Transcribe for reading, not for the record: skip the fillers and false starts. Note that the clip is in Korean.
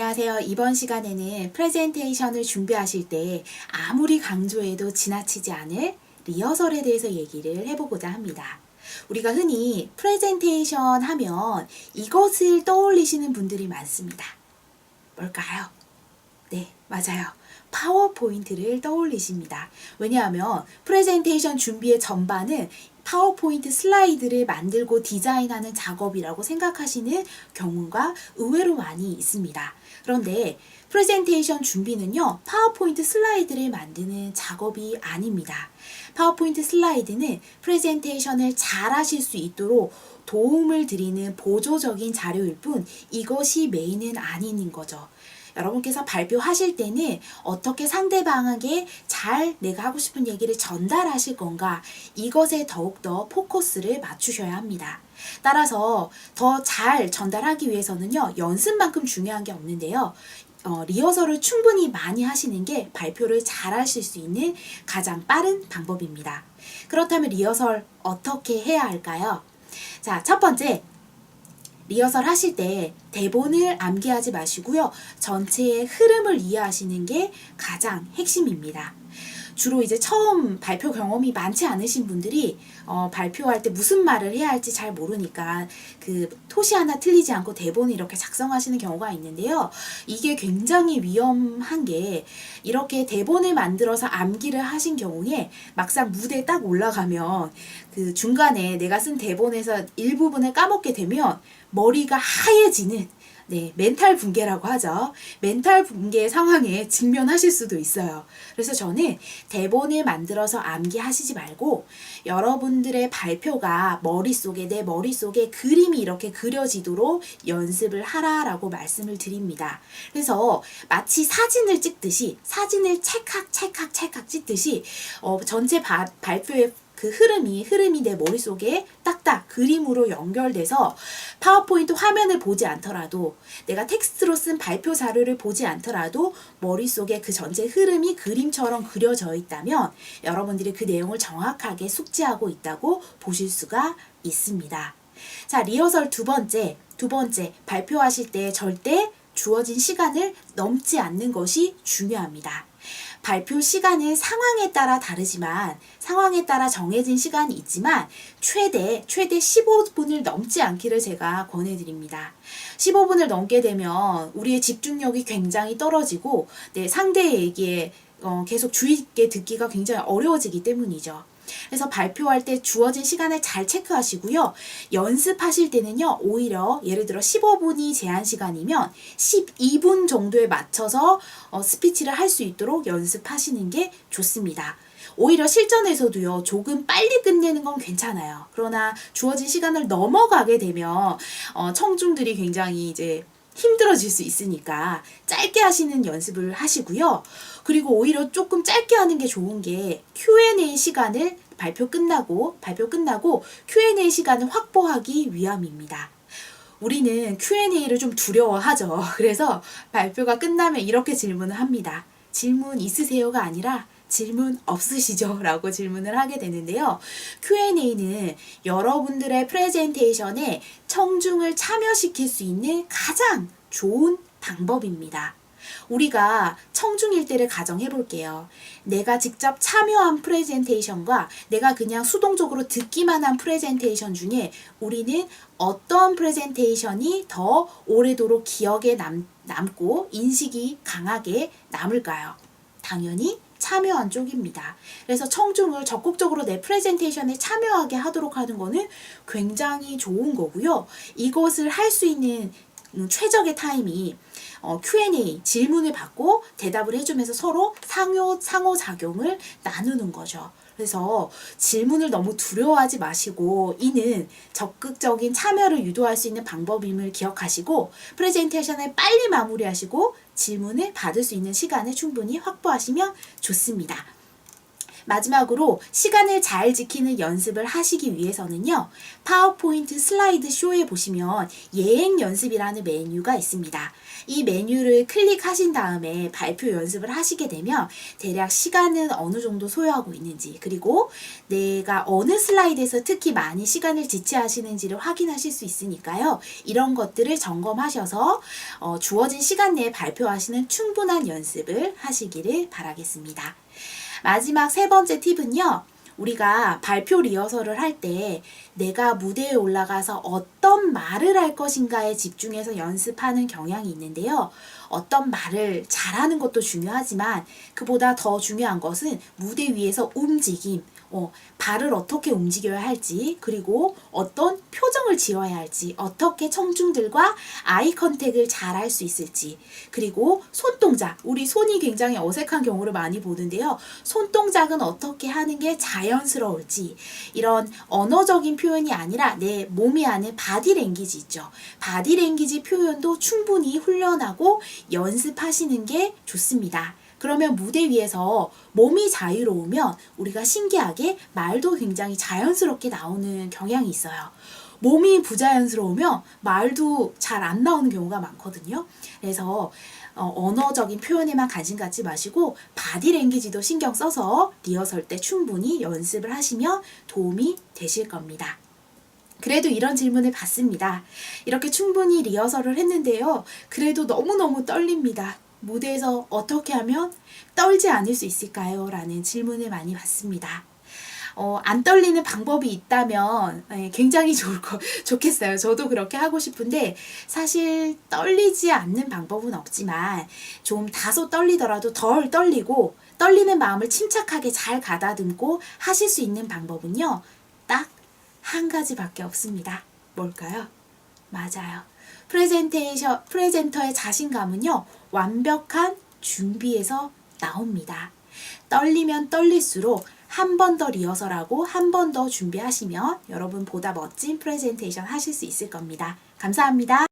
안녕하세요. 이번 시간에는 프레젠테이션을 준비하실 때 아무리 강조해도 지나치지 않을 리허설에 대해서 얘기를 해보고자 합니다. 우리가 흔히 프레젠테이션 하면 이것을 떠올리시는 분들이 많습니다. 뭘까요? 네, 맞아요. 파워포인트를 떠올리십니다. 왜냐하면 프레젠테이션 준비의 전반은 파워포인트 슬라이드를 만들고 디자인하는 작업이라고 생각하시는 경우가 의외로 많이 있습니다. 그런데 프레젠테이션 준비는요, 파워포인트 슬라이드를 만드는 작업이 아닙니다. 파워포인트 슬라이드는 프레젠테이션을 잘 하실 수 있도록 도움을 드리는 보조적인 자료일 뿐 이것이 메인은 아닌 거죠. 여러분께서 발표하실 때는 어떻게 상대방에게 잘 내가 하고 싶은 얘기를 전달하실 건가, 이것에 더욱더 포커스를 맞추셔야 합니다. 따라서 더 잘 전달하기 위해서는요, 연습만큼 중요한 게 없는데요. 리허설을 충분히 많이 하시는 게 발표를 잘 하실 수 있는 가장 빠른 방법입니다. 그렇다면 리허설 어떻게 해야 할까요? 자, 첫 번째. 리허설 하실 때 대본을 암기하지 마시고요. 전체의 흐름을 이해하시는 게 가장 핵심입니다. 주로 이제 처음 발표 경험이 많지 않으신 분들이 발표할 때 무슨 말을 해야 할지 잘 모르니까 그 토시 하나 틀리지 않고 대본을 이렇게 작성하시는 경우가 있는데요. 이게 굉장히 위험한 게, 이렇게 대본을 만들어서 암기를 하신 경우에 막상 무대에 딱 올라가면 그 중간에 내가 쓴 대본에서 일부분을 까먹게 되면 머리가 하얘지는, 네, 멘탈 붕괴라고 하죠. 멘탈 붕괴 상황에 직면하실 수도 있어요. 그래서 저는 대본을 만들어서 암기하시지 말고 여러분들의 발표가 내 머릿속에 그림이 이렇게 그려지도록 연습을 하라라고 말씀을 드립니다. 그래서 마치 사진을 찍듯이, 사진을 찰칵 찍듯이 전체 발표의 그 흐름이 내 머릿속에 딱딱 그림으로 연결돼서 파워포인트 화면을 보지 않더라도, 내가 텍스트로 쓴 발표 자료를 보지 않더라도 머릿속에 그 전체 흐름이 그림처럼 그려져 있다면 여러분들이 그 내용을 정확하게 숙지하고 있다고 보실 수가 있습니다. 자, 리허설 두 번째, 발표하실 때 절대 주어진 시간을 넘지 않는 것이 중요합니다. 발표 시간은 상황에 따라 다르지만, 상황에 따라 정해진 시간이 있지만 최대 15분을 넘지 않기를 제가 권해드립니다. 15분을 넘게 되면 우리의 집중력이 굉장히 떨어지고 상대의 얘기에 계속 주의 있게 듣기가 굉장히 어려워지기 때문이죠. 그래서 발표할 때 주어진 시간을 잘 체크하시고요. 연습하실 때는요, 오히려 예를 들어 15분이 제한 시간이면 12분 정도에 맞춰서 스피치를 할 수 있도록 연습하시는 게 좋습니다. 오히려 실전에서도요, 조금 빨리 끝내는 건 괜찮아요. 그러나 주어진 시간을 넘어가게 되면 청중들이 굉장히 이제 힘들어질 수 있으니까 짧게 하시는 연습을 하시고요. 그리고 오히려 조금 짧게 하는 게 좋은 게, Q&A 시간을 발표 끝나고 Q&A 시간을 확보하기 위함입니다. 우리는 Q&A를 좀 두려워하죠. 그래서 발표가 끝나면 이렇게 질문을 합니다. 질문 있으세요가 아니라 질문 없으시죠? 라고 질문을 하게 되는데요. Q&A는 여러분들의 프레젠테이션에 청중을 참여시킬 수 있는 가장 좋은 방법입니다. 우리가 청중일 때를 가정해 볼게요. 내가 직접 참여한 프레젠테이션과 내가 그냥 수동적으로 듣기만 한 프레젠테이션 중에 우리는 어떤 프레젠테이션이 더 오래도록 기억에 남고 인식이 강하게 남을까요? 당연히 참여한 쪽입니다. 그래서 청중을 적극적으로 내 프레젠테이션에 참여하게 하도록 하는 거는 굉장히 좋은 거고요. 이것을 할 수 있는 최적의 타임이 Q&A, 질문을 받고 대답을 해주면서 서로 상호작용을 나누는 거죠. 그래서 질문을 너무 두려워하지 마시고, 이는 적극적인 참여를 유도할 수 있는 방법임을 기억하시고, 프레젠테이션을 빨리 마무리하시고 질문을 받을 수 있는 시간을 충분히 확보하시면 좋습니다. 마지막으로 시간을 잘 지키는 연습을 하시기 위해서는요. 파워포인트 슬라이드 쇼에 보시면 예행 연습이라는 메뉴가 있습니다. 이 메뉴를 클릭하신 다음에 발표 연습을 하시게 되면 대략 시간은 어느 정도 소요하고 있는지, 그리고 내가 어느 슬라이드에서 특히 많이 시간을 지체하시는지를 확인하실 수 있으니까요. 이런 것들을 점검하셔서 주어진 시간 내에 발표하시는 충분한 연습을 하시기를 바라겠습니다. 마지막 세 번째 팁은요. 우리가 발표 리허설을 할 때 내가 무대에 올라가서 어떤 말을 할 것인가에 집중해서 연습하는 경향이 있는데요. 어떤 말을 잘하는 것도 중요하지만 그보다 더 중요한 것은 무대 위에서 움직임, 발을 어떻게 움직여야 할지, 그리고 어떤 표정을 지어야 할지, 어떻게 청중들과 아이 컨택을 잘 할 수 있을지, 그리고 손동작, 우리 손이 굉장히 어색한 경우를 많이 보는데요. 손동작은 어떻게 하는 게 자연스러울지, 이런 언어적인 표현이 아니라 내 몸이 아닌 바디랭귀지 있죠. 바디랭귀지 표현도 충분히 훈련하고 연습하시는 게 좋습니다. 그러면 무대 위에서 몸이 자유로우면 우리가 신기하게 말도 굉장히 자연스럽게 나오는 경향이 있어요. 몸이 부자연스러우면 말도 잘 안 나오는 경우가 많거든요. 그래서 언어적인 표현에만 관심 갖지 마시고 바디랭귀지도 신경 써서 리허설 때 충분히 연습을 하시면 도움이 되실 겁니다. 그래도 이런 질문을 받습니다. 이렇게 충분히 리허설을 했는데요. 그래도 너무너무 떨립니다. 무대에서 어떻게 하면 떨지 않을 수 있을까요? 라는 질문을 많이 받습니다. 안 떨리는 방법이 있다면 굉장히 좋겠어요. 저도 그렇게 하고 싶은데 사실 떨리지 않는 방법은 없지만 좀 다소 떨리더라도 덜 떨리고 떨리는 마음을 침착하게 잘 가다듬고 하실 수 있는 방법은요. 딱 한 가지밖에 없습니다. 뭘까요? 맞아요. 프레젠터의 자신감은요. 완벽한 준비에서 나옵니다. 떨리면 떨릴수록 한 번 더 리허설하고 한 번 더 준비하시면 여러분 보다 멋진 프레젠테이션 하실 수 있을 겁니다. 감사합니다.